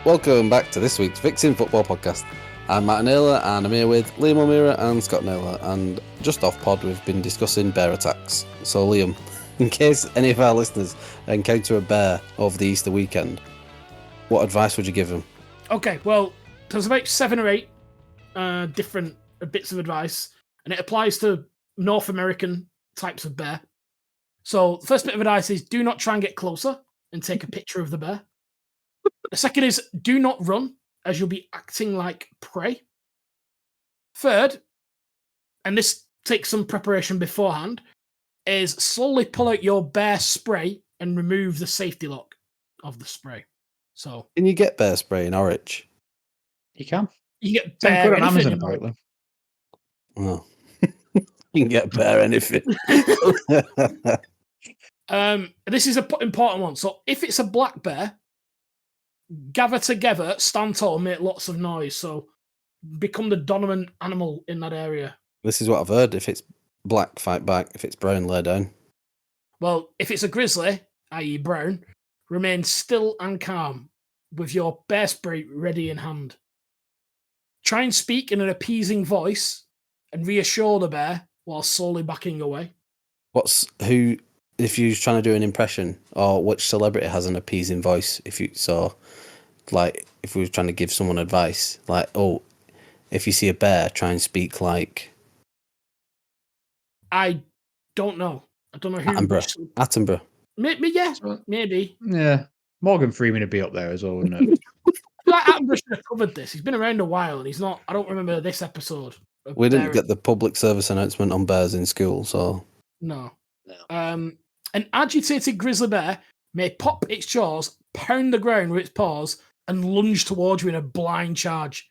Welcome back to this week's Fixing Football podcast. I'm Matt Naylor and I'm here with Liam O'Meara and Scott Naylor, and just off pod we've been discussing bear attacks. So Liam, in case any of our listeners encounter a bear over the Easter weekend, what advice would you give them? Okay, well, there's about 7 or 8 different bits of advice, and it applies to North American types of bear. So the first bit of advice is do not try and get closer and take a picture of the bear. The second is do not run, as you'll be acting like prey. Third, and this takes some preparation beforehand, is slowly pull out your bear spray and remove the safety lock of the spray. So Can you get bear spray in Norwich? You can. you get Ten bear quid on anything Amazon, in Norwich. apparently. Oh. You can get bear anything. This is an important one. So if it's a black bear, gather together, stand tall, make lots of noise. So become the dominant animal in that area. This is what I've heard. If it's black, fight back. If it's brown, lay down. Well, if it's a grizzly, i.e. brown, remain still and calm with your bear spray ready in hand. Try and speak in an appeasing voice and reassure the bear while slowly backing away. If you're trying to do an impression, or which celebrity has an appeasing voice? If we were trying to give someone advice, if you see a bear, try and speak like. I don't know. I don't know who. Attenborough. Maybe. Yeah. Morgan Freeman would be up there as well, wouldn't it? Attenborough should have covered this. He's been around a while and he's not. I don't remember this episode. We didn't get the public service announcement on bears in school, so. No. An agitated grizzly bear may pop its jaws, pound the ground with its paws, and lunge towards you in a blind charge.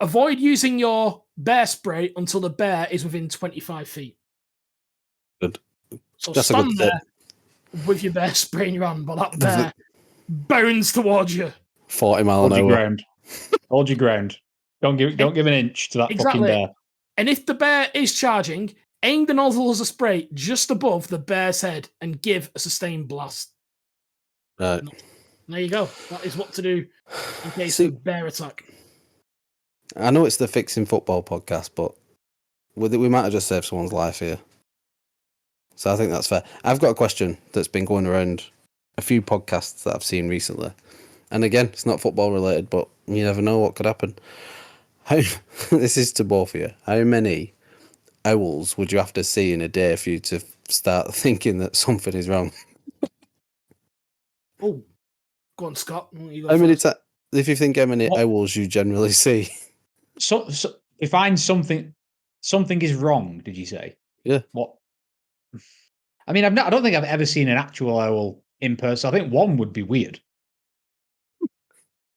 Avoid using your bear spray until the bear is within 25 feet. Good. So That's stand there with your bear spray in your hand, but that bear bounds towards you. 40 mile an hour. Hold your ground. Don't give an inch to that fucking bear. And if the bear is charging, aim the nozzle as a spray just above the bear's head and give a sustained blast. Right. There you go. That is what to do in case of bear attack. I know it's the Fixing Football podcast, but we might have just saved someone's life here. So I think that's fair. I've got a question that's been going around a few podcasts that I've seen recently. And again, it's not football related, but you never know what could happen. This is to both of you. How many owls would you have to see in a day for you to start thinking that something is wrong? Oh, go on, Scott. How many if you think how many owls you generally see? So you find something is wrong, did you say? Yeah. What? I mean, I don't think I've ever seen an actual owl in person. I think one would be weird.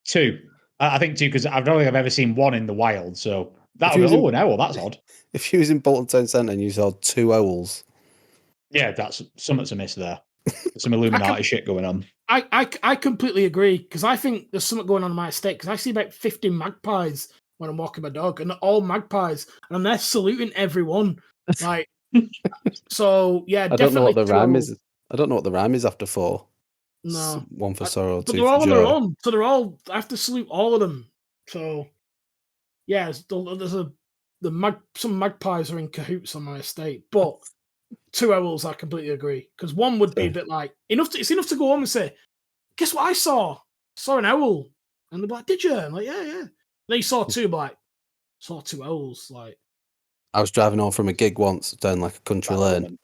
2. I think 2, because I don't think I've ever seen one in the wild. So that would be, an owl, that's odd. If you was in Bolton Town Centre and you saw 2 owls. Yeah, that's something's amiss there. There's some Illuminati shit going on. I completely agree, because I think there's something going on in my estate, because I see about 50 magpies when I'm walking my dog, and they're all magpies, and I'm there saluting everyone. Like, so yeah, I don't know what the rhyme is. I don't know what the rhyme is after 4. No. 1 for sorrow, 2 for joy. They're all on their own, so I have to salute all of them. So yeah, some magpies are in cahoots on my estate, but 2 owls, I completely agree, because one would be a bit like it's enough to go home and say, "Guess what I saw? I saw an owl," and they're like, "Did you?" I'm like, "Yeah." Then you saw 2, like saw 2 owls. Like, I was driving home from a gig once down like a country lane,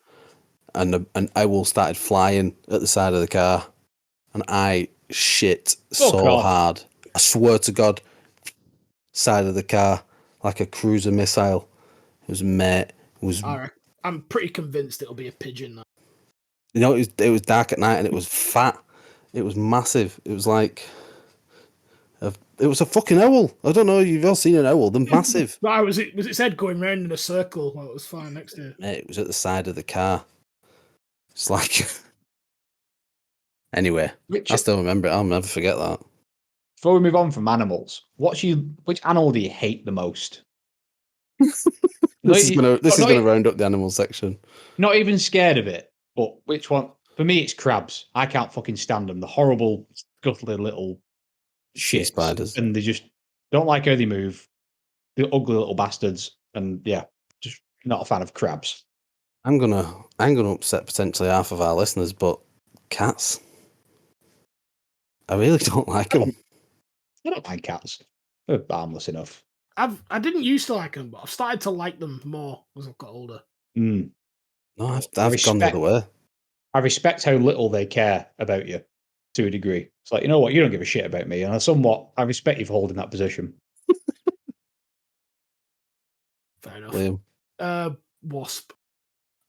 and an owl started flying at the side of the car, and I shit so hard. I swear to God, side of the car like a cruiser missile. It was mate. It was. I'm pretty convinced it'll be a pigeon. You know, it was dark at night and it was fat. It was massive. It was like. It was a fucking owl. I don't know if you've all seen an owl. They're massive. Was its head going round in a circle while it was flying next to it? Mate, it was at the side of the car. It's like. Anyway, I still remember it. I'll never forget that. Before we move on from animals, which animal do you hate the most? This is going to round up the animal section. Not even scared of it, but which one? For me, it's crabs. I can't fucking stand them. The horrible, scuttly little shit spiders. and they just don't like how they move. They're ugly little bastards, and yeah, just not a fan of crabs. I'm gonna upset potentially half of our listeners, but cats. I really don't like them. I don't mind cats. They're harmless enough. I didn't used to like them, but I've started to like them more as I've got older. Mm. No, I've I gone the other way. I respect how little they care about you to a degree. It's like, you know what, you don't give a shit about me, and I respect you for holding that position. Fair enough. Liam. Wasp.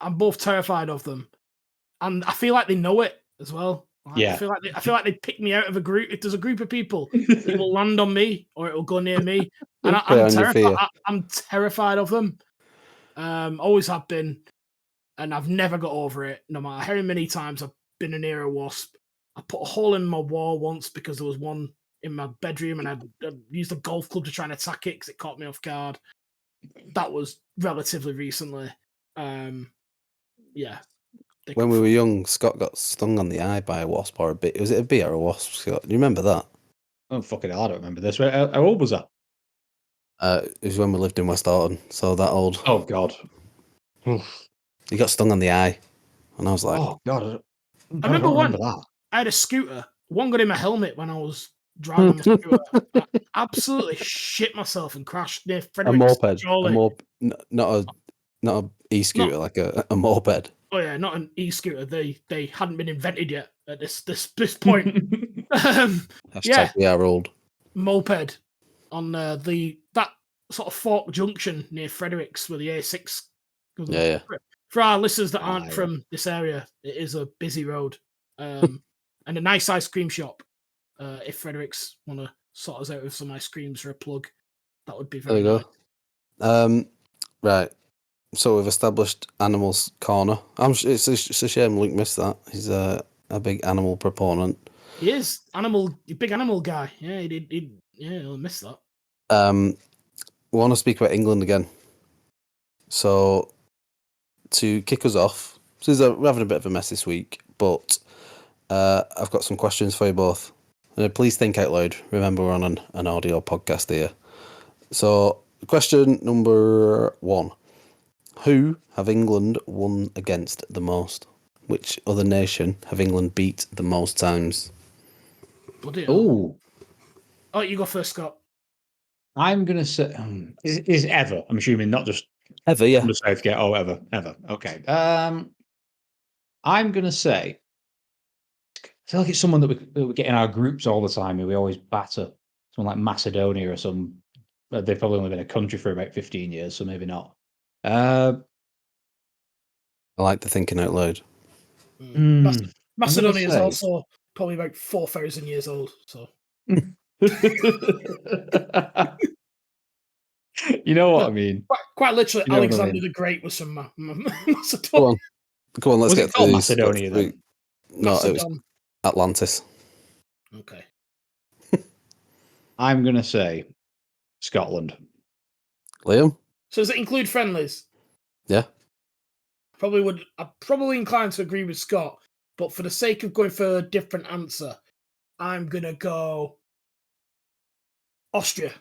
I'm both terrified of them, and I feel like they know it as well. Like, Yeah. I feel like they pick me out of a group. If there's a group of people, it will land on me or it will go near me, and I'm terrified. I'm terrified of them. Always have been, and I've never got over it. No matter how many times I've been near a wasp. I put a hole in my wall once because there was one in my bedroom, and I used a golf club to try and attack it because it caught me off guard. That was relatively recently. Yeah. When we were young, Scott got stung on the eye by a wasp or a bee. Was it a bee or a wasp, Scott? Do you remember that? Oh, fucking hell, I don't remember this. How old was that? It was when we lived in West Horton, so that old. Oh, God. He got stung on the eye, and I was like... Oh, God. I remember that. I had a scooter. One got in my helmet when I was driving my scooter. I absolutely shit myself and crashed near Fredericks. Not a e-scooter, like a moped. Oh yeah, not an e-scooter. They hadn't been invented yet at this point. Yeah, we are old. Moped on that sort of fork junction near Fredericks where the A6. Yeah. For our listeners that aren't from this area, it is a busy road, and a nice ice cream shop. If Fredericks want to sort us out with some ice creams for a plug, that would be very nice. There you go. Right. So we've established Animals Corner. It's a shame Luke missed that. He's a big animal proponent. He is big animal guy. Yeah, he'll miss that. We want to speak about England again. So to kick us off, we're having a bit of a mess this week, but I've got some questions for you both. Please think out loud. Remember, we're on an audio podcast here. So question number 1. Who have England won against the most? Which other nation have England beat the most times? Oh, you go first, Scott. I'm going to say... is ever, I'm assuming, not just... Ever, yeah. Under Southgate. Oh, ever. Okay. I'm going to say... I feel like it's someone that we get in our groups all the time and we always batter. Someone like Macedonia or some... They've probably only been a country for about 15 years, so maybe not. I like the thinking out loud. Macedonia is also probably about 4,000 years old. So, you know what I mean? Quite literally, Alexander the Great was from Macedonia. Come on, let's get through these. Macedonia then? No, it was Atlantis. Okay. I'm going to say Scotland. Liam? So does it include friendlies? Yeah. I'm probably inclined to agree with Scott, but for the sake of going for a different answer, I'm going to go Austria.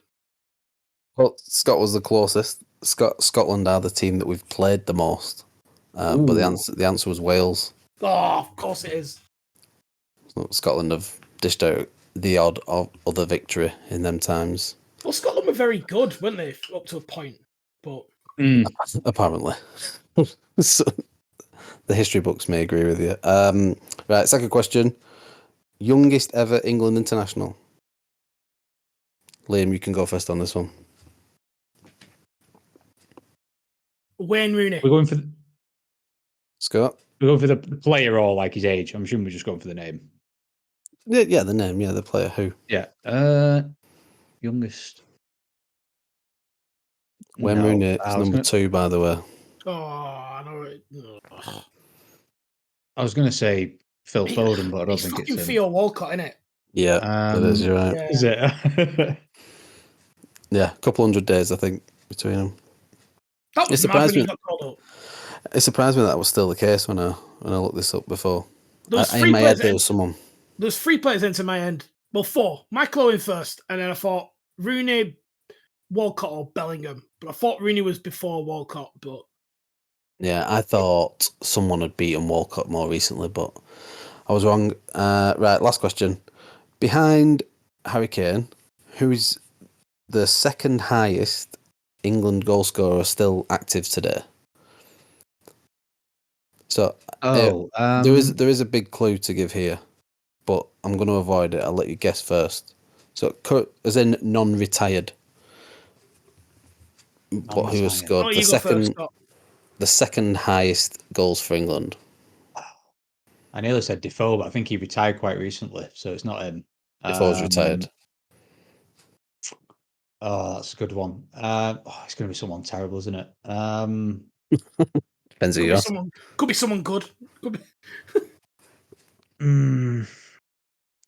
Well, Scott was the closest. Scotland are the team that we've played the most. But the answer was Wales. Oh, of course it is. So Scotland have dished out the odd other victory in them times. Well, Scotland were very good, weren't they, up to a point? But apparently. So, the history books may agree with you. Right, second question. Youngest ever England international? Liam, you can go first on this one. Wayne Rooney. We're going for... Scott? We're going for the player or like his age. I'm assuming we're just going for the name. Yeah, the name. Yeah, the player. Who? Yeah. Youngest. Wayne Rooney is number 2, by the way. Oh, I know it. I was going to say Phil Foden, but I don't think it's him. Theo Walcott, isn't it? Yeah, it is. You're right. Yeah. Is it? Yeah, a couple 100 days, I think, between them. That was mad when he got called up. It surprised me that was still the case when I looked this up before. There was 3 players there was 3 players into my end Well, 4. Michael Owen first, and then I thought Rooney, Walcott, or Bellingham. But I thought Rooney was before Walcott, but... Yeah, I thought someone had beaten Walcott more recently, but I was wrong. Right, last question. Behind Harry Kane, who is the second highest England goal scorer still active today? So there is a big clue to give here, but I'm going to avoid it. I'll let you guess first. So as in non-retired, but who has scored you go first, Scott. the second highest goals for England? I nearly said Defoe, but I think he retired quite recently, so it's not him. Defoe's retired. Oh, that's a good one. It's going to be someone terrible, isn't it? Depends who you ask. Could be someone good. Could be.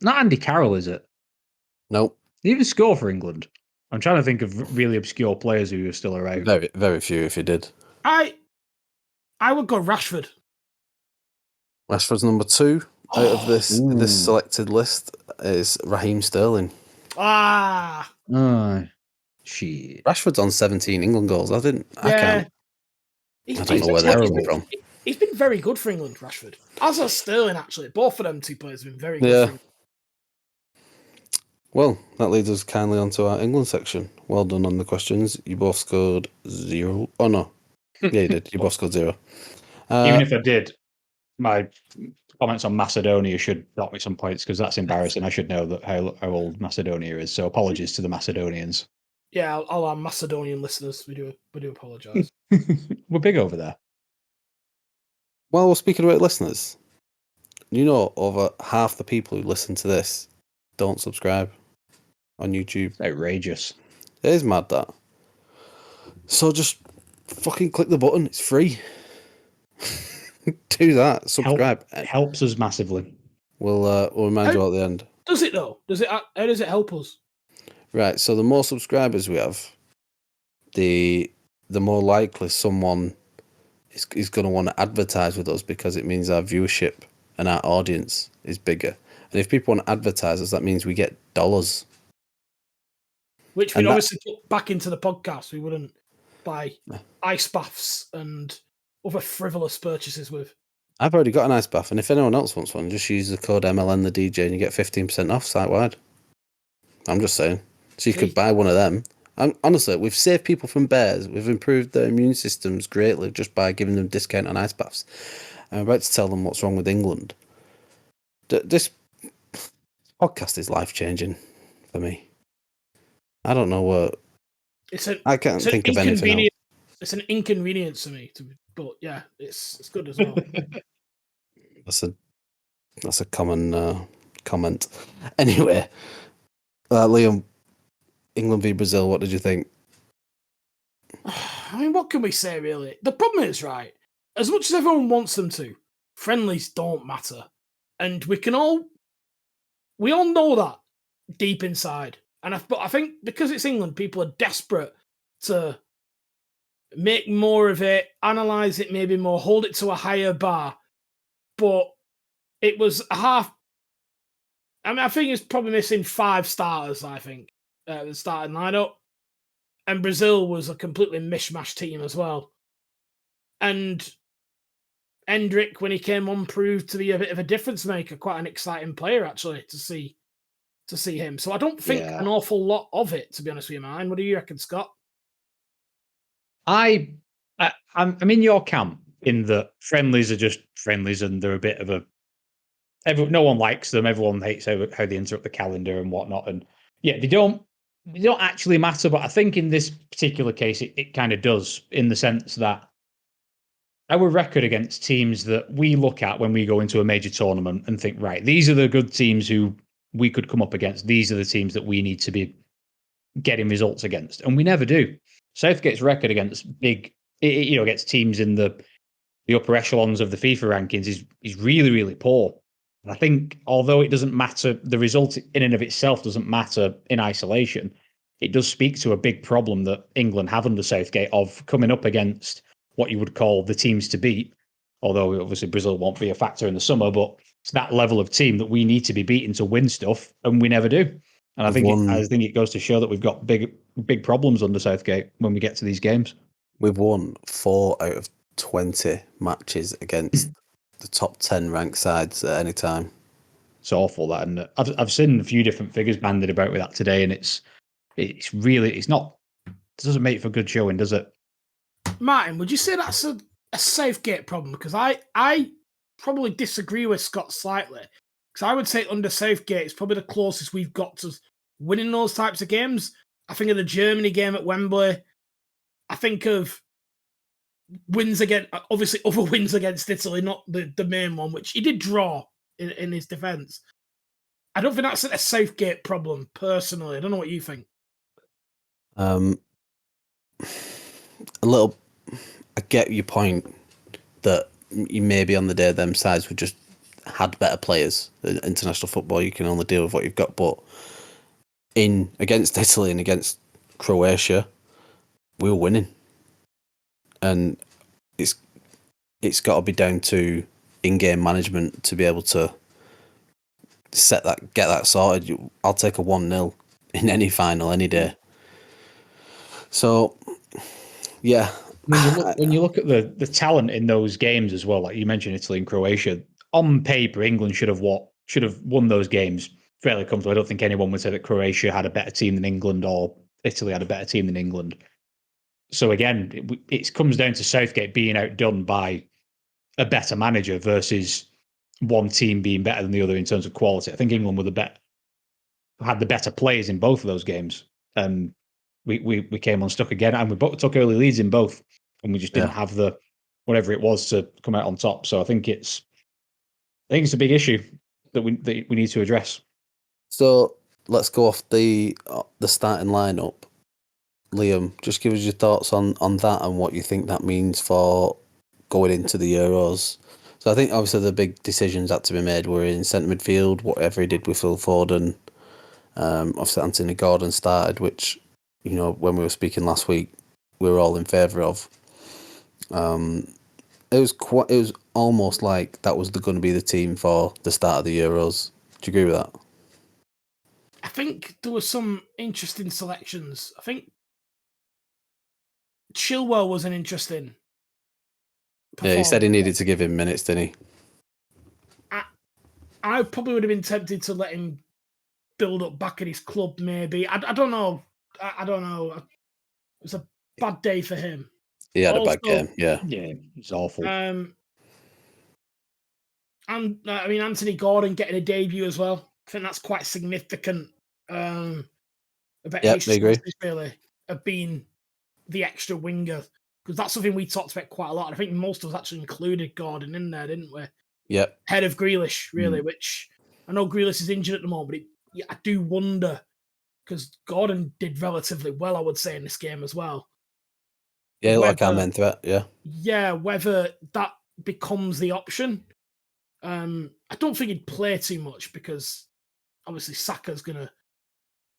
Not Andy Carroll, is it? Nope. Did he even score for England? I'm trying to think of really obscure players who are still around. Very, very few, if he did. I would go Rashford. Rashford's number 2 out of this selected list is Raheem Sterling. Shit. Rashford's on 17 England goals. I don't know where that came from. He's been very good for England, Rashford. As has Sterling, actually. Both of them two players have been very good for England. Well, that leads us kindly onto our England section. Well done on the questions. You both scored 0. Oh, no. Yeah, you did. You both scored 0. Even if I did, my comments on Macedonia should knock me some points because that's embarrassing. I should know that how old Macedonia is. So apologies to the Macedonians. Yeah, all our Macedonian listeners, we do apologise. We're big over there. Well, we're speaking about listeners. You know, over half the people who listen to this don't subscribe on YouTube. It's outrageous. It is mad, that. So just fucking click the button. It's free. Do that. Subscribe. It helps us massively. We'll remind you all at the end. Does it though? How does it help us? Right. So the more subscribers we have, the more likely someone is going to want to advertise with us, because it means our viewership and our audience is bigger. And if people want to advertise us, that means we get dollars. Which we'd obviously put back into the podcast. We wouldn't buy ice baths and other frivolous purchases with. I've already got an ice bath, and if anyone else wants one, just use the code MLN the DJ and you get 15% off site wide. I'm just saying. So you could buy one of them. Honestly, we've saved people from bears. We've improved their immune systems greatly just by giving them discount on ice baths. I'm about to tell them what's wrong with England. This podcast is life-changing for me. I don't know what... I can't think of anything else. It's an inconvenience to me, but yeah, it's good as well. That's a common comment. Anyway, Liam, England v Brazil, what did you think? I mean, what can we say, really? The problem is, right, as much as everyone wants them to, friendlies don't matter. And we all know that deep inside. But I think because it's England, people are desperate to make more of it, analyse it maybe more, hold it to a higher bar. But it was a half... I mean, I think it's probably missing 5 starters, I think, the starting lineup. And Brazil was a completely mishmash team as well. And Endrick, when he came on, proved to be a bit of a difference maker, quite an exciting player, actually, to see him. So I don't think an awful lot of it, to be honest with you, man. What do you reckon, Scott? I'm in your camp in that friendlies are just friendlies and they're a bit of no one likes them. Everyone hates how they interrupt the calendar and whatnot. And yeah, they don't actually matter. But I think in this particular case, it kind of does, in the sense that our record against teams that we look at when we go into a major tournament and think, right, these are the good teams who we could come up against. These are the teams that we need to be getting results against. And we never do. Southgate's record against against teams in the upper echelons of the FIFA rankings is really, really poor. And I think although it doesn't matter, the result in and of itself doesn't matter in isolation, it does speak to a big problem that England have under Southgate of coming up against what you would call the teams to beat. Although obviously Brazil won't be a factor in the summer, but that level of team that we need to be beating to win stuff, and we never do. And I think it goes to show that we've got big problems under Southgate when we get to these games. We've won 4 out of 20 matches against the top 10 ranked sides at any time. It's awful that, and I've seen a few different figures banded about with that today, and it's not. It doesn't make for good showing, does it? Martin, would you say that's a Southgate problem? Because I probably disagree with Scott slightly. Because I would say under Southgate, it's probably the closest we've got to winning those types of games. I think of the Germany game at Wembley. I think of wins against, obviously, other wins against Italy, not the main one, which he did draw in his defence. I don't think that's a Southgate problem, personally. I don't know what you think. A little, I get your point that you maybe on the day them sides would just had better players. In international football, you can only deal with what you've got. But against Italy and against Croatia, we were winning, and it's got to be down to in-game management to be able to get that sorted. I'll take a 1-0 in any final any day. So, yeah. When you look at the talent in those games as well, like you mentioned Italy and Croatia, on paper England should have won those games fairly comfortably. I don't think anyone would say that Croatia had a better team than England or Italy had a better team than England. So again, it comes down to Southgate being outdone by a better manager versus one team being better than the other in terms of quality. I think England had the better players in both of those games. We came unstuck again, and we both took early leads in both, and we just didn't have the whatever it was to come out on top. So I think it's a big issue that we need to address. So let's go off the starting lineup. Liam, just give us your thoughts on that and what you think that means for going into the Euros. So I think obviously the big decisions had to be made were in centre midfield, whatever he did with Phil Foden. Obviously Anthony Gordon started, which, you know, when we were speaking last week, we were all in favour of. It was almost like that was going to be the team for the start of the Euros. Do you agree with that? I think there were some interesting selections. I think Chilwell was an interesting performance. Yeah, he said he needed to give him minutes, didn't he? I probably would have been tempted to let him build up back at his club, maybe. I don't know. I don't know. It was a bad day for him. He had a bad game, yeah. Yeah, it's awful. And I mean, Anthony Gordon getting a debut as well. I think that's quite significant. About his chances, really, of being the extra winger, because that's something we talked about quite a lot. I think most of us actually included Gordon in there, didn't we? Yeah. Head of Grealish, really, which I know Grealish is injured at the moment, but I do wonder, because Gordon did relatively well, I would say, in this game as well. Yeah, like our main threat, yeah. Yeah, whether that becomes the option. I don't think he'd play too much because obviously Saka's going to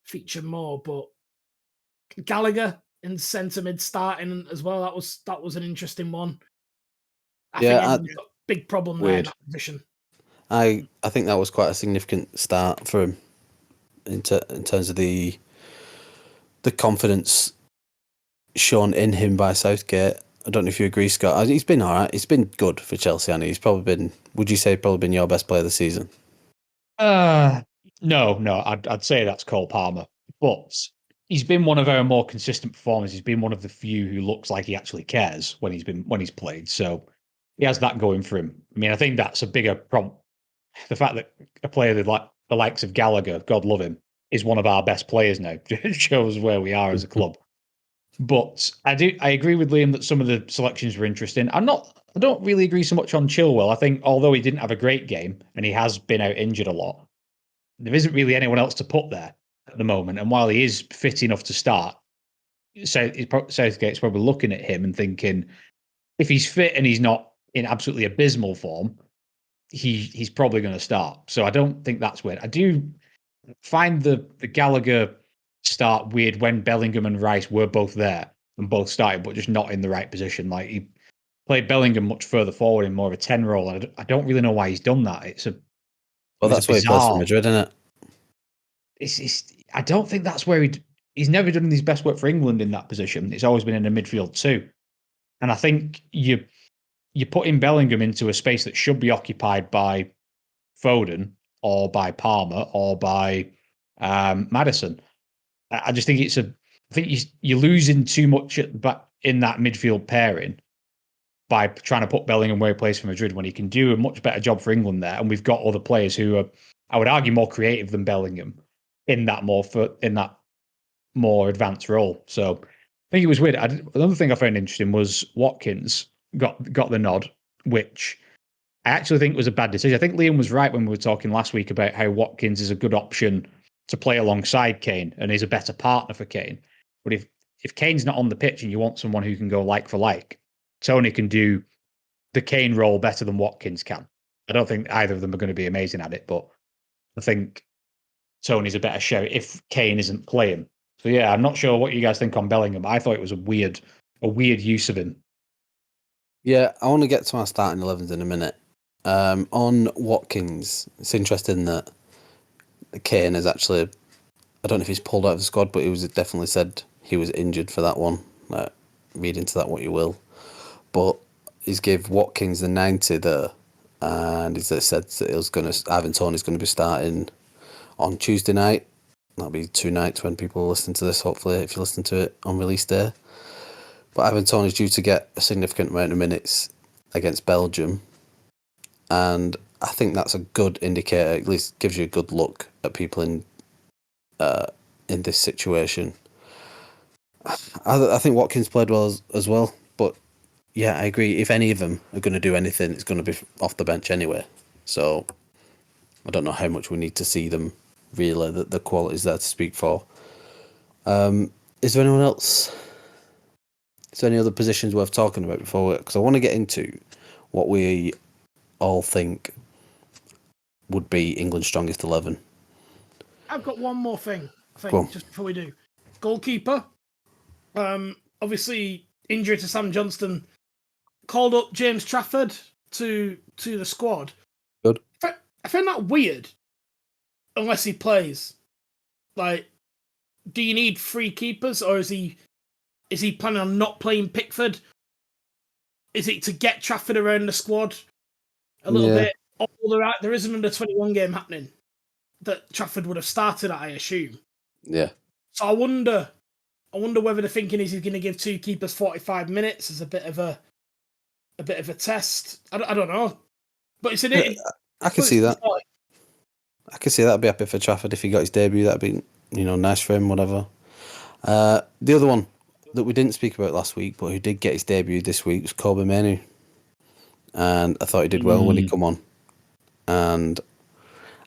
feature more, but Gallagher in centre mid starting as well, that was an interesting one. I think he's got a big problem there in that position. I think that was quite a significant start for him in terms of the confidence shown in him by Southgate. I don't know if you agree, Scott. He's been all right. He's been good for Chelsea, and he's probably been. Would you say probably been your best player of the season? No. I'd say that's Cole Palmer, but he's been one of our more consistent performers. He's been one of the few who looks like he actually cares when he's played. So he has that going for him. I mean, I think that's a bigger problem. The fact that a player like the likes of Gallagher, God love him, is one of our best players now. It shows where we are as a club. But I agree with Liam that some of the selections were interesting. I don't really agree so much on Chilwell. I think although he didn't have a great game and he has been out injured a lot, there isn't really anyone else to put there at the moment. And while he is fit enough to start, Southgate's probably looking at him and thinking, if he's fit and he's not in absolutely abysmal form, he's probably going to start. So I don't think that's weird. I do find the Gallagher start weird when Bellingham and Rice were both there and both started, but just not in the right position. Like, he played Bellingham much further forward in more of a 10 role. I don't really know why he's done that. Well, that's where he plays for Madrid, isn't it? I don't think that's where he's never done his best work for England in that position. It's always been in the midfield too. And I think you're putting Bellingham into a space that should be occupied by Foden or by Palmer or by Madison. I just think I think you're losing too much in that midfield pairing by trying to put Bellingham where he plays for Madrid when he can do a much better job for England there. And we've got other players who are, I would argue, more creative than Bellingham in that more advanced role. So I think it was weird. Another thing I found interesting was Watkins got the nod, which I actually think was a bad decision. I think Liam was right when we were talking last week about how Watkins is a good option to play alongside Kane and is a better partner for Kane. But if Kane's not on the pitch and you want someone who can go like for like, Tony can do the Kane role better than Watkins can. I don't think either of them are going to be amazing at it, but I think Tony's a better shout if Kane isn't playing. So yeah, I'm not sure what you guys think on Bellingham. I thought it was a weird use of him. Yeah, I want to get to our starting 11s in a minute. On Watkins, it's interesting that Kane is actually, I don't know if he's pulled out of the squad, but he was definitely said he was injured for that one. Read into that what you will. But he's gave Watkins the 90 there, and he said that Ivan Toney's going to be starting on Tuesday night. That'll be 2 nights when people listen to this, hopefully, if you listen to it on release day. But Ivan Toney's due to get a significant amount of minutes against Belgium. And I think that's a good indicator, at least gives you a good look at people in this situation. I think Watkins played well as well. But yeah, I agree. If any of them are going to do anything, it's going to be off the bench anyway. So I don't know how much we need to see them really, that the quality's there to speak for. Is there anyone else? Is there any other positions worth talking about before? Because I want to get into what we all think would be England's strongest 11. I've got one more thing, I think, just before we do. Goalkeeper. Obviously, injury to Sam Johnston called up James Trafford to the squad. Good. I find that weird, unless he plays. Like, do you need 3 keepers, or is he planning on not playing Pickford? Is it to get Trafford around the squad a little bit? Or there is an under-21 game happening that Trafford would have started at, I assume. Yeah. So I wonder whether the thinking is he's going to give 2 keepers 45 minutes as a bit of a test. I don't know, but it's I can see that. I can see that. I'd be happy for Trafford if he got his debut. That'd be nice for him. Whatever. The other one that we didn't speak about last week, but who did get his debut this week, was Kobe Mainoo, and I thought he did well when he come on. And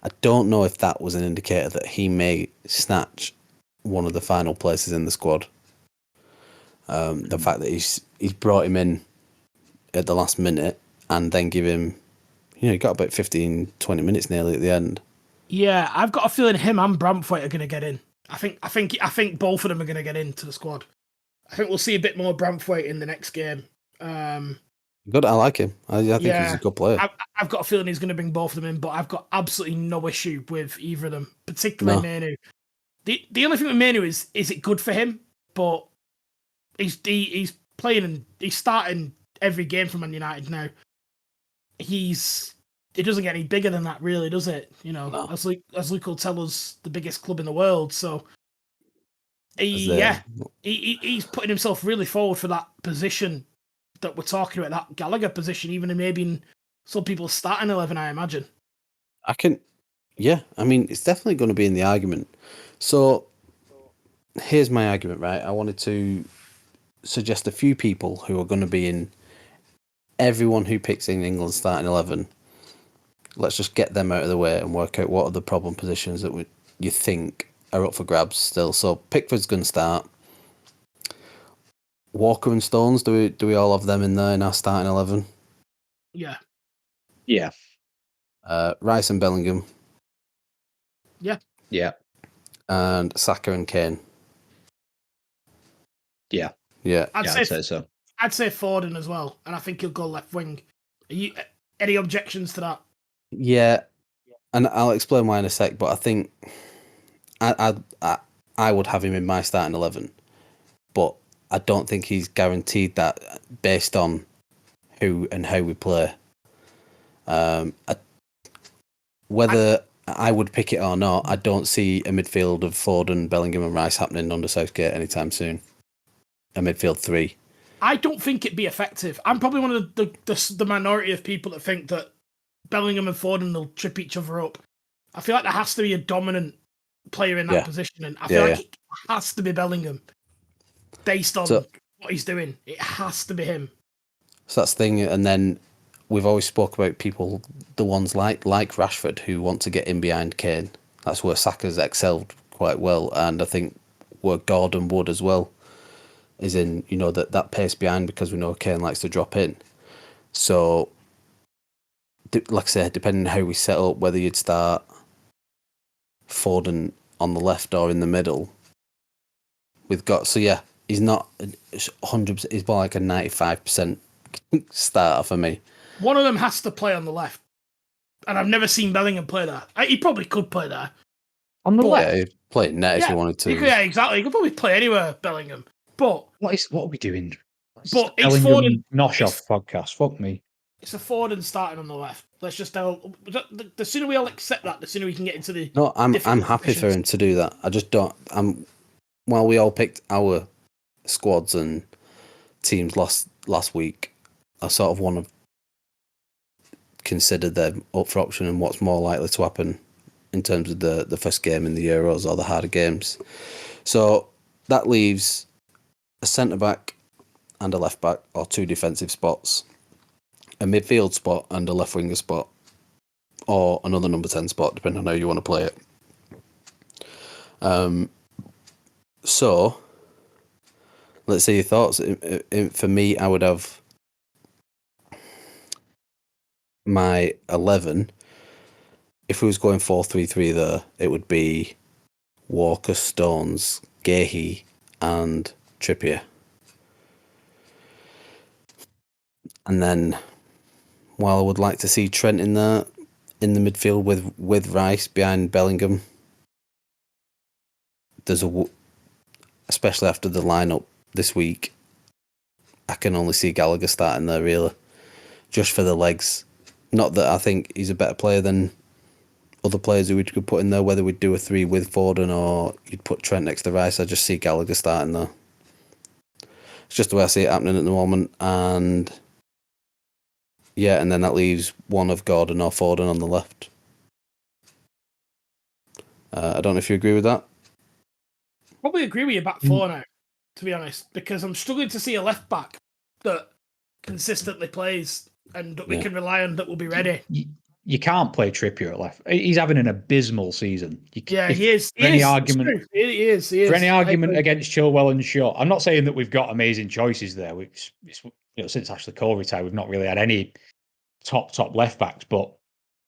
I don't know if that was an indicator that he may snatch one of the final places in the squad. The fact that he's brought him in at the last minute and then give him, he got about 15, 20 minutes nearly at the end. Yeah, I've got a feeling him and Bramthwaite are going to get in. I think both of them are going to get into the squad. I think we'll see a bit more Bramthwaite in the next game. Good, I like him. I think he's a good player. I've got a feeling he's going to bring both of them in, but I've got absolutely no issue with either of them, particularly Mainoo. The only thing with Mainoo is it good for him? But he's playing and he's starting every game for Man United now. It doesn't get any bigger than that, really, does it? No. As Luke will tell us, the biggest club in the world. So he's putting himself really forward for that position that we're talking about, that Gallagher position, even maybe in some people's starting 11, I imagine. It's definitely going to be in the argument. So here's my argument, right? I wanted to suggest a few people who are going to be in everyone who picks in England's starting 11. Let's just get them out of the way and work out what are the problem positions that you think are up for grabs still. So Pickford's going to start. Walker and Stones, do we all have them in there in our starting 11? Yeah. Yeah. Rice and Bellingham. Yeah. Yeah. And Saka and Kane. Yeah. Yeah. I'd say so. I'd say Foden as well, and I think he'll go left wing. Any objections to that? Yeah. And I'll explain why in a sec. But I think I would have him in my starting 11, but I don't think he's guaranteed that based on who and how we play. Whether I would pick it or not, I don't see a midfield of Foden, Bellingham, and Rice happening under Southgate anytime soon. A midfield three. I don't think it'd be effective. I'm probably one of the minority of people that think that Bellingham and Foden will trip each other up. I feel like there has to be a dominant player in that position, and I feel like it has to be Bellingham based on what he's doing. It has to be him. So that's the thing, and then we've always spoke about people, the ones like Rashford, who want to get in behind Kane. That's where Saka's excelled quite well, and I think where Gordon would as well is in, you know, that pace behind, because we know Kane likes to drop in. So, like I said, depending on how we set up, whether you'd start Foden on the left or in the middle, he's not 100%. He's more like a 95% starter for me. One of them has to play on the left, and I've never seen Bellingham play there. He probably could play there on the left. Yeah, he'd play it net if he wanted to. Yeah, exactly. He could probably play anywhere, Bellingham. But what are we doing? But it's Foden. Nosh off podcast. Fuck me. It's a Foden starting on the left. Let's just tell. The sooner we all accept that, the sooner we can get into the. No, I'm happy for him to do that. I just don't. While we all picked our squads and teams last week, I sort of want to consider them up for option and what's more likely to happen in terms of the first game in the Euros or the harder games. So that leaves a centre-back and a left-back, or two defensive spots, a midfield spot and a left-winger spot, or another number 10 spot, depending on how you want to play it. So, let's see your thoughts. For me, I would have my 11. If we was going 4-3-3 there, it would be Walker, Stones, Gahey, and Trippier. And then, while I would like to see Trent in there, in the midfield with Rice behind Bellingham, especially after the lineup this week, I can only see Gallagher starting there, really, just for the legs. Not that I think he's a better player than other players who we could put in there, whether we'd do a 3 with Foden or you'd put Trent next to Rice. I just see Gallagher starting there. It's just the way I see it happening at the moment. And yeah, and then that leaves one of Gordon or Foden on the left. I don't know if you agree with that. Probably agree with your back four now, to be honest, because I'm struggling to see a left back that consistently plays and that we can rely on, that will be ready. You can't play Trippier at left. He's having an abysmal season. He is. For any argument against Chilwell and Shaw, I'm not saying that we've got amazing choices there. Which, since Ashley Cole retired, we've not really had any top left backs. But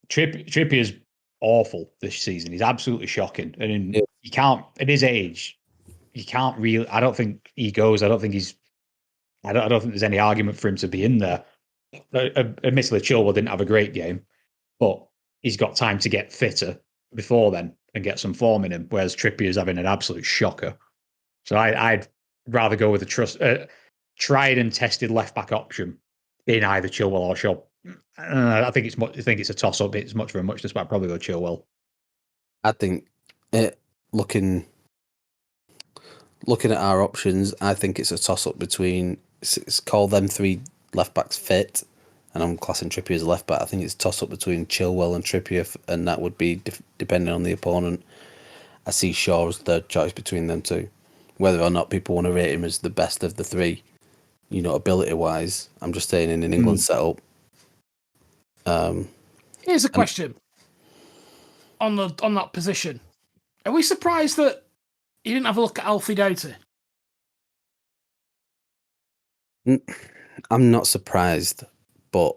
Trippier's awful this season. He's absolutely shocking, and you can't, at his age, you can't really. I don't think he goes. I don't think there's any argument for him to be in there. Admittedly, Chilwell didn't have a great game, but he's got time to get fitter before then and get some form in him, whereas Trippier's having an absolute shocker. So I'd rather go with a tried and tested left-back option in either Chilwell or Shaw. I think it's a toss-up. It's much for a muchness, but I'd probably go Chilwell. I think, looking at our options, I think it's a toss-up between, call them 3 left-backs fit, and I'm classing Trippier as a left back. I think it's a toss-up between Chilwell and Trippier, and that would be depending on the opponent. I see Shaw as third choice between them two. Whether or not people want to rate him as the best of the 3, ability-wise, I'm just saying in an England setup. Here's a question on that position. Are we surprised that you didn't have a look at Alfie Doughty? I'm not surprised, but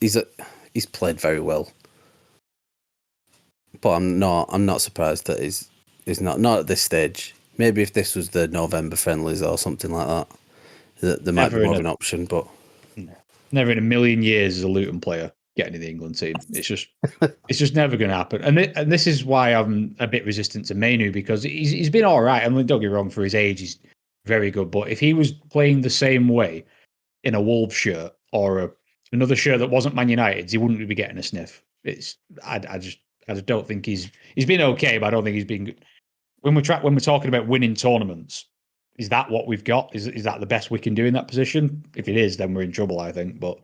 he's played very well. But I'm not surprised that he's not at this stage. Maybe if this was the November friendlies or something like that there might be more of an option. But never in a million years as a Luton player getting in the England team. It's just never going to happen. And this is why I'm a bit resistant to Mainu, because he's been all right. I mean, don't get me wrong, for his age, he's very good. But if he was playing the same way in a Wolves shirt or another shirt that wasn't Man United's, he wouldn't be getting a sniff. I just don't think he's been okay, but I don't think he's been good. When we're talking about winning tournaments, is that what we've got? Is that the best we can do in that position? If it is, then we're in trouble, I think. But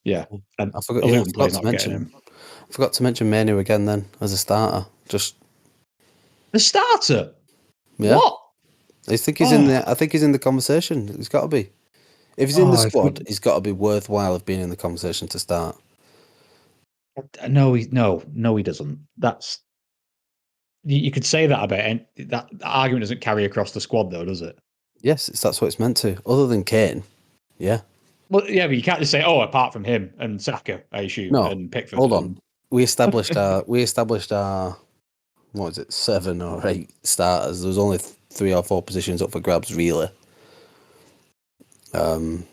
yeah, I forgot to mention Manu again then as a starter. Just the starter. Yeah. What? I think he's in the. I think he's in the conversation. He's got to be. If he's in the squad, he's got to be worthwhile of being in the conversation to start. No, he doesn't. That's you could say that about, and that argument doesn't carry across the squad, though, does it? Yes, that's what it's meant to. Other than Kane, yeah. Well, yeah, but you can't just say, "Oh, apart from him and Saka, I assume." No, and Pickford. Hold on. We established our what was it, 7 or 8 starters. There was only 3 or 4 positions up for grabs, really. And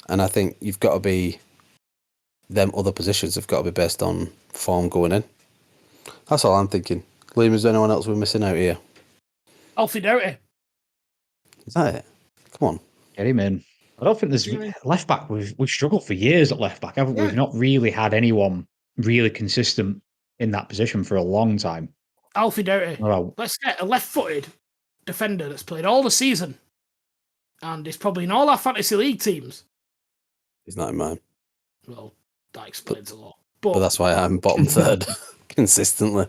I think you've got to be. Them other positions have got to be based on form going in. That's all I'm thinking. Liam, is there anyone else we're missing out here? Alfie Doughty. Is that it? Come on. Get him in. I don't think there's left back. We've struggled for years at left back, haven't we? We've not really had anyone really consistent in that position for a long time. Alfie Doughty. Oh. Let's get a left-footed defender that's played all the season, and is probably in all our fantasy league teams. He's not in mine. Well, that explains a lot. But that's why I'm bottom third consistently.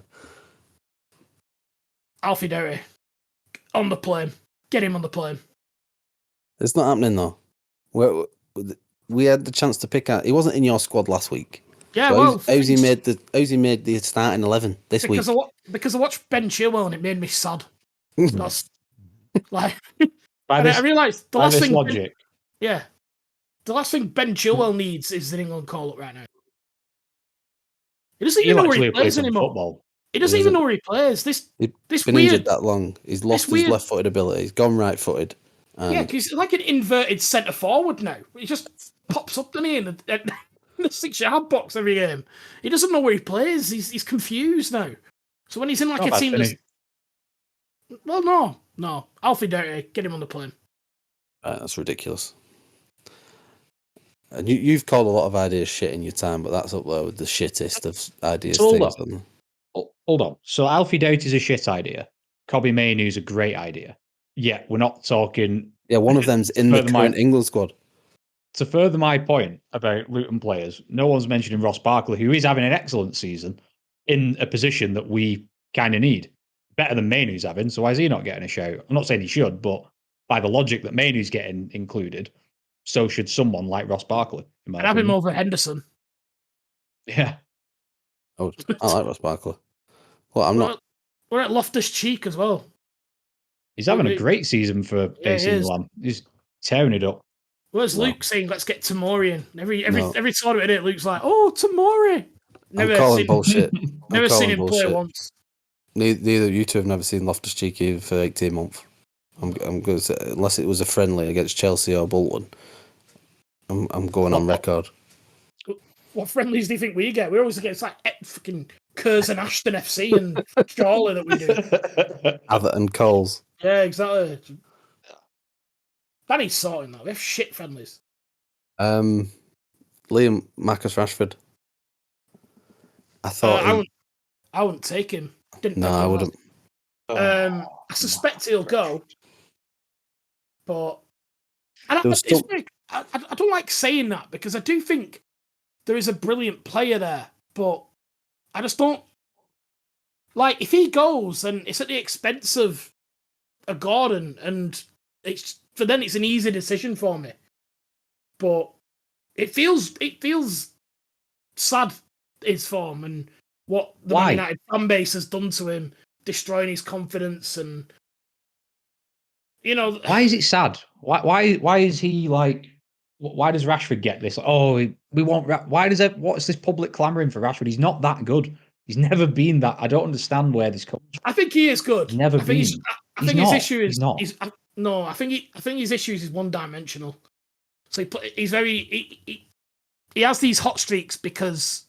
Alfie Doughty on the plane. Get him on the plane. It's not happening though. We had the chance to pick out. He wasn't in your squad last week. Yeah, so well, how's he made the starting 11 this week? Because I watched Ben Chilwell and it made me sad. That's like I realised the last thing. Logic. The last thing Ben Chilwell needs is an England call up right now. He doesn't even know where he plays anymore. Football. He doesn't even know where he plays. This been weird, injured that long. He's lost his left-footed ability. He's gone right-footed. Yeah, he's like an inverted centre forward now. He just pops up in the 6-yard box every game. He doesn't know where he plays. He's confused now. So when he's in like a team that's... Well, no. Alfie Doughty, get him on the plane. That's ridiculous. And you've called a lot of ideas shit in your time, but that's up there with the shittest of ideas. Hold on. So Alfie Doughty's a shit idea. Kobbie Mainoo's a great idea. Yeah, we're not talking... Yeah, one of them's in the current England squad. To further my point about Luton players, no one's mentioning Ross Barkley, who is having an excellent season in a position that we kind of need. Better than Mainoo's having, so why is he not getting a shout? I'm not saying he should, but by the logic that Mainoo's getting included, so should someone like Ross Barkley. And have him over Henderson. Yeah. Oh, I like Ross Barkley. Well, I'm not... We're at Loftus-Cheek as well. He's having a great season for AC Milan. He's tearing it up. Where's Luke saying, let's get Tomori in? Every tournament in it, Luke's like, oh, Tomori. I'm calling bullshit. Never seen him play once. Neither of you two have never seen Loftus-Cheek either for 18 months. I'm going to say, unless it was a friendly against Chelsea or Bolton. I'm going on record. What friendlies do you think we get? We always get like fucking Curzon Ashton FC and Charlie that we do. Atherton Coles. Yeah, exactly. That needs sorting though. We have shit friendlies. Liam Marcus Rashford. I thought I wouldn't take him. I wouldn't. I suspect he'll go, but I don't like saying that because I do think there is a brilliant player there, but I just don't like if he goes and it's at the expense of a Gordon, and it's an easy decision for me. But it feels sad his form and what the Man United fan base has done to him, destroying his confidence, and why is it sad? Why is he like? Why does Rashford get this? Oh, we want. Why does it? What's this public clamoring for Rashford? He's not that good. He's never been that. I don't understand where this comes from. I think he is good. He's never been. I think his issue is not. I think his issues is one-dimensional. So he's very. he has these hot streaks because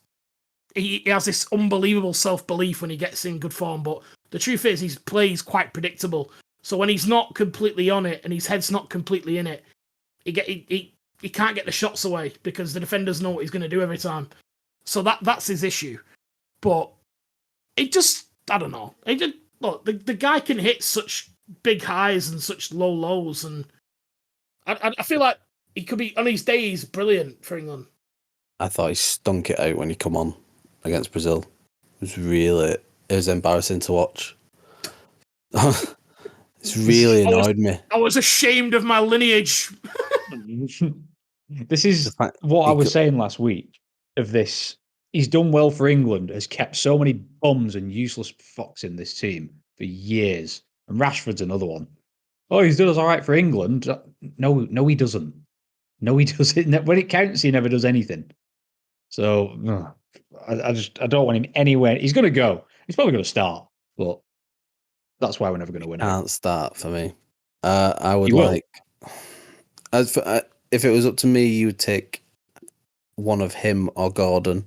he has this unbelievable self-belief when he gets in good form, but the truth is his play is quite predictable. So when he's not completely on it and his head's not completely in it, he can't get the shots away because the defenders know what he's going to do every time. So that's his issue. But it just, I don't know. Look, the guy can hit such big highs and such low lows, and I feel like he could be, on his days, brilliant for England. I thought he stunk it out when he come on against Brazil. It was embarrassing to watch. It's really annoyed me. I was ashamed of my lineage. This is what I was saying last week of this. He's done well for England, has kept so many bums and useless fucks in this team for years. And Rashford's another one. Oh, he's done us all right for England. No, he doesn't. No, he doesn't. When it counts, he never does anything. So I don't want him anywhere. He's going to go. He's probably going to start, but that's why we're never going to win. Can't start for me. I would like. If it was up to me, you would take one of him or Gordon,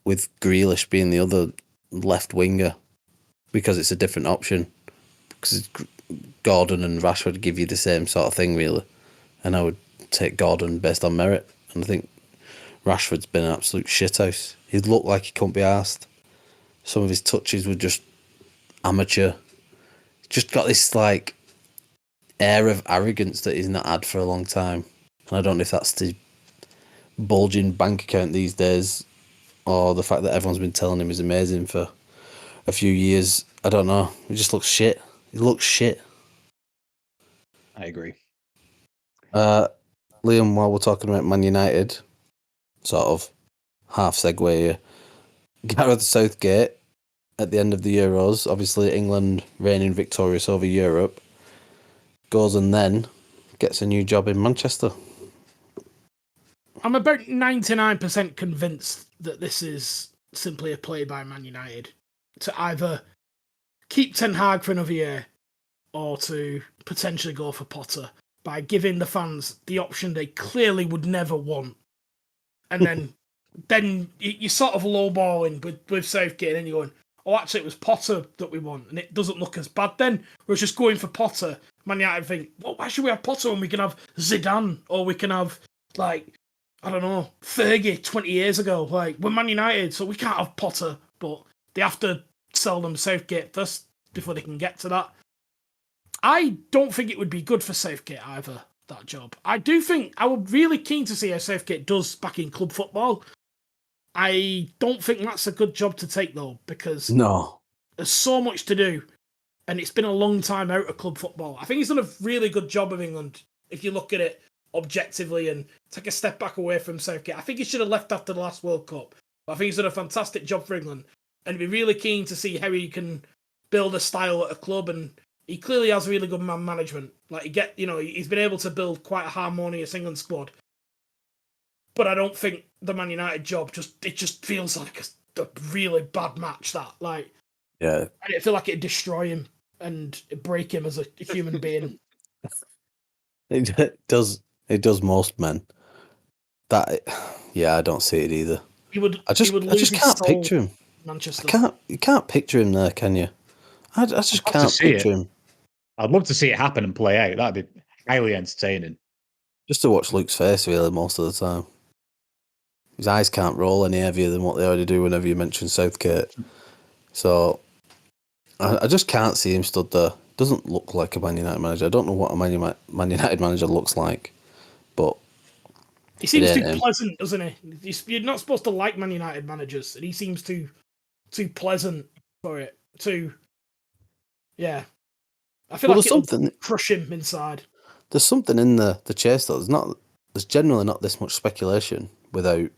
with Grealish being the other left winger, because it's a different option. Because Gordon and Rashford give you the same sort of thing, really. And I would take Gordon based on merit. And I think Rashford's been an absolute shithouse. He looked like he couldn't be arsed. Some of his touches were just amateur. Just got this like air of arrogance that he's not had for a long time. And I don't know if that's the bulging bank account these days, or the fact that everyone's been telling him he's amazing for a few years. I don't know. He just looks shit. He looks shit. I agree. Liam, while we're talking about Man United, sort of half segue here, Gareth Southgate at the end of the Euros, obviously England reigning victorious over Europe, goes and then gets a new job in Manchester. I'm about 99% convinced that this is simply a play by Man United to either keep Ten Hag for another year or to potentially go for Potter by giving the fans the option they clearly would never want. And then you're sort of lowballing with Southgate, and you're going, oh, actually, it was Potter that we want, and it doesn't look as bad then. We're just going for Potter. Man United think, well, why should we have Potter when we can have Zidane, or we can have, like, I don't know, Fergie 20 years ago? Like, we're Man United, so we can't have Potter, but they have to sell them Southgate first before they can get to that. I don't think it would be good for Southgate either, that job. I do think I would really keen to see how Southgate does back in club football. I don't think that's a good job to take, though, because there's so much to do, and it's been a long time out of club football. I think he's done a really good job of England, if you look at it objectively and take a step back away from Southgate. I think he should have left after the last World Cup, but I think he's done a fantastic job for England, and be really keen to see how he can build a style at a club, and he clearly has really good man management. Like, he's been able to build quite a harmonious England squad. But I don't think the Man United job just feels like a really bad match. I feel like it'd destroy him and break him as a human being. It does. It does most men. I don't see it either. I just can't picture him. Manchester. You can't picture him there, can you? I just can't picture him. I'd love to see it happen and play out. That'd be highly entertaining. Just to watch Luke's face, really, most of the time. His eyes can't roll any heavier than what they already do whenever you mention Southgate. So, I just can't see him stood there. Doesn't look like a Man United manager. I don't know what a Man United manager looks like, but he seems too pleasant, doesn't he? You're not supposed to like Man United managers, and he seems too pleasant for it. I feel like it'll crush him inside. There's something in the chase though. There's generally not this much speculation without.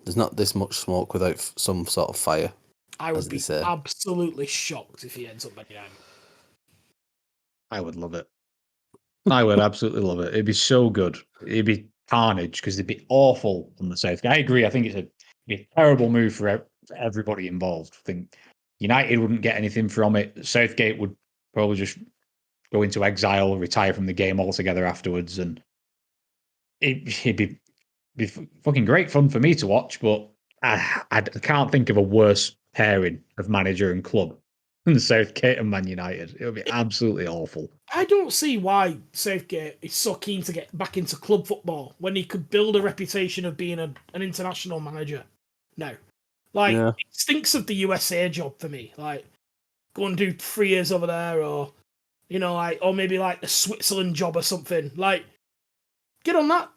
There's not this much smoke without some sort of fire. I would be absolutely shocked if he ends up Man United. I would love it. I would absolutely love it. It'd be so good. It'd be carnage because it'd be awful on the South. I agree. I think it'd be a terrible move for everybody involved. I think United wouldn't get anything from it. Southgate would probably just go into exile, retire from the game altogether afterwards, and it'd be Be fucking great fun for me to watch, but I can't think of a worse pairing of manager and club than Southgate and Man United. It would be absolutely awful. I don't see why Southgate is so keen to get back into club football when he could build a reputation of being an international manager. No. Like, Yeah. it stinks of the USA job for me. Like, go and do 3 years over there, or, you know, like, or maybe like a Switzerland job or something. Like, get on that.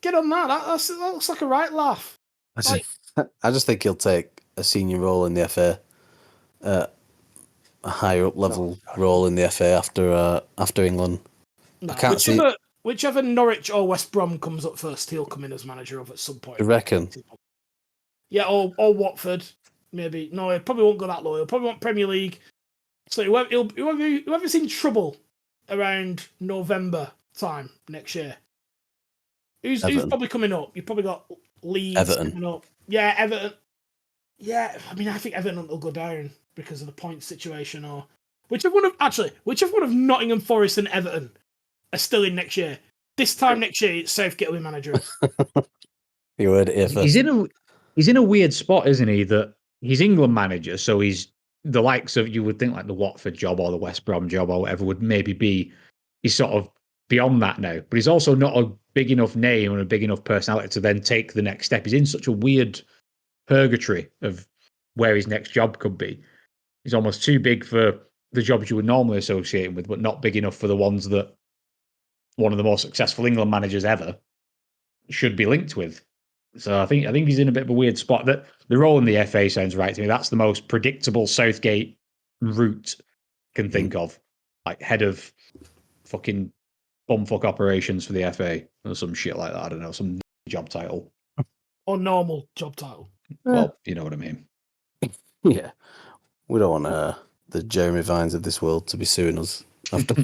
Get on that. That looks like a right laugh. I just think he'll take a senior role in the FA, a higher up level role in the FA after England. No, I can't see. Whichever Norwich or West Brom comes up first, he'll come in as manager of at some point. You reckon? Yeah, or Watford, maybe. No, he probably won't go that low. He'll probably want Premier League. So whoever's in trouble around November time next year. Who's probably coming up? You've probably got Leeds Everton. coming up. Yeah, Everton. Yeah, I mean, I think Everton will go down because of the point situation, or whichever one of Nottingham Forest and Everton are still in next year. This time next year, Southgate will be manager. You heard it here first. He's in a weird spot, isn't he? That he's England manager, so he's the likes of, you would think, like the Watford job or the West Brom job or whatever would maybe be. He's sort of beyond that now, but he's also not a big enough name and a big enough personality to then take the next step. He's in such a weird purgatory of where his next job could be. He's almost too big for the jobs you would normally associate him with, but not big enough for the ones that one of the most successful England managers ever should be linked with. So I think he's in a bit of a weird spot. That the role in the FA sounds right to me. That's the most predictable Southgate route I can think of. Like head of fucking bumfuck operations for the FA or some shit like that. I don't know, some job title. Or normal job title. Well, you know what I mean. Yeah. We don't want the Jeremy Vines of this world to be suing us after.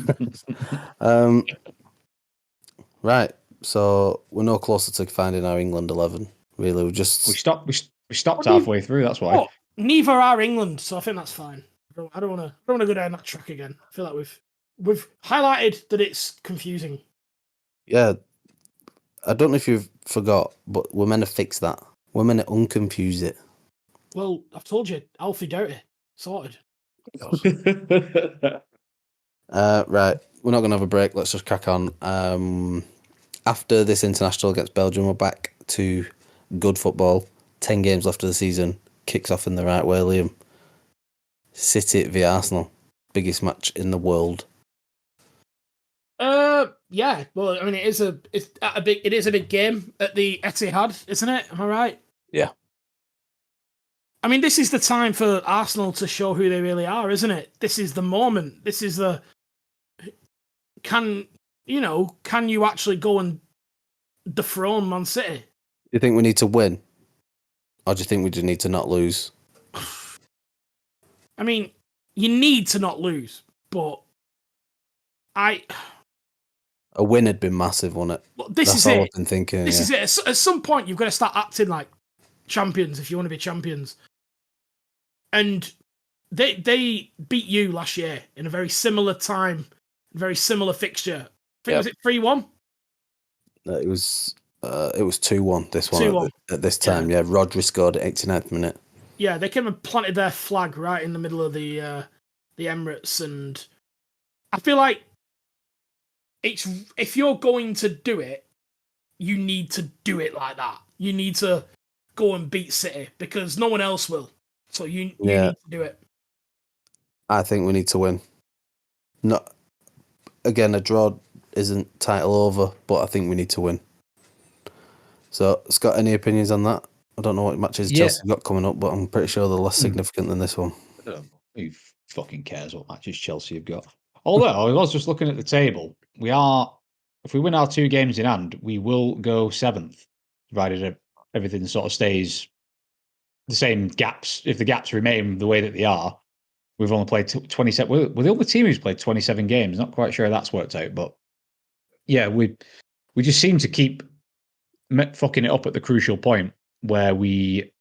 Right. So we're no closer to finding our England 11. Really, we stopped halfway through. That's why. Oh, neither are England, so I think that's fine. I don't want to go down that track again. I feel like we've highlighted that it's confusing. Yeah. I don't know if you've forgot, but we're meant to fix that. We're meant to unconfuse it. Well, I've told you, Alfie Doughty, sorted. Right. We're not going to have a break. Let's just crack on. After this international against Belgium, we're back to good football. 10 games left of the season. Kicks off in the right way, Liam. City v Arsenal. Biggest match in the world. Yeah. Well, I mean, it is a big game at the Etihad, isn't it? Am I right? Yeah. I mean, this is the time for Arsenal to show who they really are, isn't it? This is the moment. This is can you actually go and dethrone Man City? Do you think we need to win? Or do you think we just need to not lose? I mean, you need to not lose, but a win had been massive, wouldn't it? Well, That's all I've been thinking. This is it. At some point, you've got to start acting like champions if you want to be champions. And they beat you last year in a very similar time, very similar fixture. I think was it 3-1? It was 2-1. This one 2-1. At this time. Yeah, Rodri scored at 89th minute. Yeah, they came and planted their flag right in the middle of the Emirates, and I feel like if you're going to do it, you need to do it like that. You need to go and beat City because no one else will. So you need to do it. I think we need to win. Not again, a draw isn't title over, but I think we need to win. So, Scott, any opinions on that? I don't know what matches Chelsea got coming up, but I'm pretty sure they're less significant than this one. Who fucking cares what matches Chelsea have got? Although I was just looking at the table, if we win our 2 games in hand, we will go 7th, provided everything sort of stays the same gaps. If the gaps remain the way that they are, we've only played 27. We're the only team who's played 27 games. Not quite sure how that's worked out, but yeah, we just seem to keep fucking it up at the crucial point where we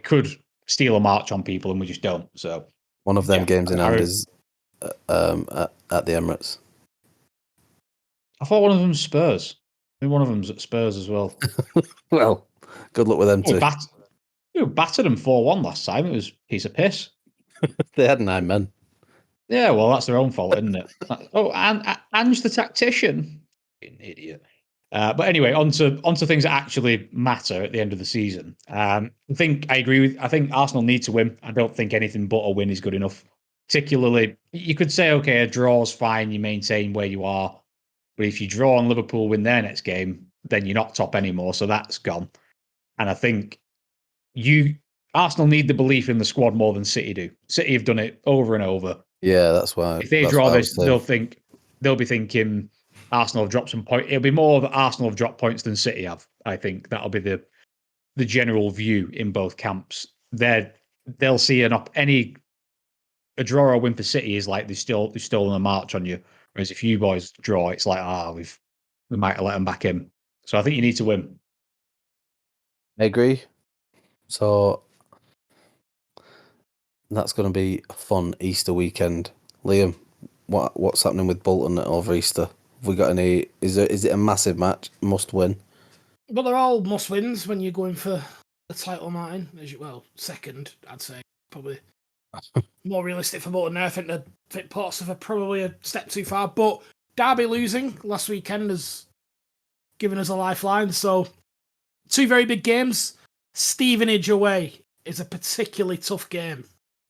could steal a march on people and we just don't. So one of them games in hand is at the Emirates. I thought one of them was Spurs. And one of them's at Spurs as well. Well, good luck with them too. We battered them 4-1 last time. It was a piece of piss. They had 9 men. Yeah, well, that's their own fault, isn't it? And Ange the tactician. An idiot. But anyway, on to things that actually matter at the end of the season. I think I agree I think Arsenal need to win. I don't think anything but a win is good enough. Particularly, you could say, okay, a draw's fine, you maintain where you are. But if you draw and Liverpool win their next game, then you're not top anymore. So that's gone. And I think Arsenal need the belief in the squad more than City do. City have done it over and over. Yeah, that's why. If they draw this, they'll be thinking Arsenal have dropped some points. It'll be more that Arsenal have dropped points than City have. I think that'll be the general view in both camps. They'll see a draw or win for City is like they're still on a march on you. Whereas if you boys draw, it's like we might have let them back in. So I think you need to win. I agree. So that's going to be a fun Easter weekend. Liam, what's happening with Bolton over Easter? Have we got any? Is it a massive match? Must win? Well, they're all must wins when you're going for the title, Martin. Second, I'd say probably more realistic for Bolton now. I think Portsmouth are probably a step too far, but Derby losing last weekend has given us a lifeline. So 2 very big games. Stevenage away is a particularly tough game.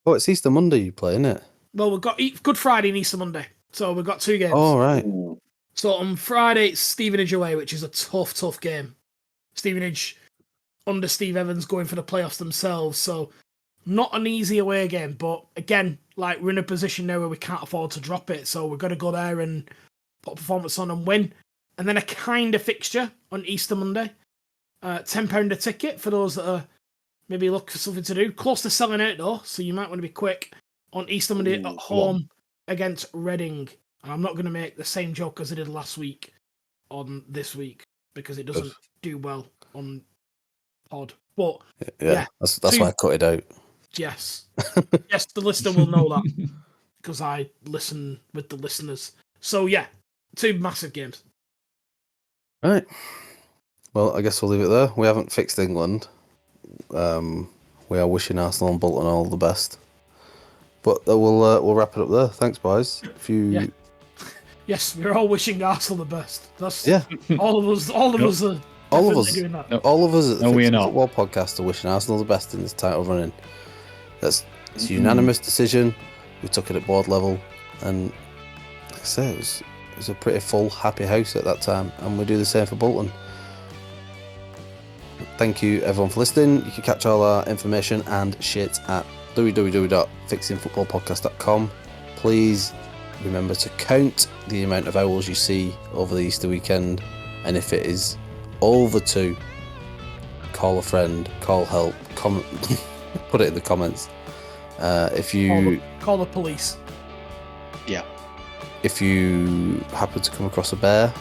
Oh, it's Easter Monday you play, isn't it? Well, we've got Good Friday and Easter Monday. So we've got 2 games. Oh, right. So on Friday, it's Stevenage away, which is a tough game. Stevenage, under Steve Evans, going for the playoffs themselves. So not an easy away game. But again, we're in a position now where we can't afford to drop it. So we've got to go there and put a performance on and win. And then a kind of fixture on Easter Monday. £10 a ticket for those that are maybe look for something to do. Close to selling out though, so you might want to be quick. On Easter Monday at home against Reading. And I'm not going to make the same joke as I did last week on this week because it doesn't do well on pod. But yeah that's why I cut it out. Yes. Yes, the listener will know that because I listen with the listeners. So yeah, 2 massive games. All right. Well, I guess we'll leave it there. We haven't fixed England. We are wishing Arsenal and Bolton all the best. But we'll wrap it up there. Thanks, boys. Yes, we're all wishing Arsenal the best. That's all of us. All of us. Doing that. All of us at the we're Fixing not. Football podcast are wishing Arsenal the best in this title running. It's a unanimous decision. We took it at board level, and like I say, it was a pretty full, happy house at that time, and we do the same for Bolton. Thank you everyone for listening. You can catch all our information and shit at www.fixingfootballpodcast.com. Please remember to count the amount of owls you see over the Easter weekend, and if it is over 2, call a friend, call help, put it in the comments. If you call the police. Yeah. If you happen to come across a bear,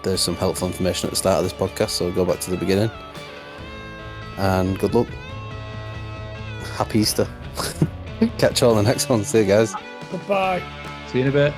there's some helpful information at the start of this podcast, so go back to the beginning. And good luck. Happy Easter. Catch you all in the next one. See you guys. Goodbye. See you in a bit.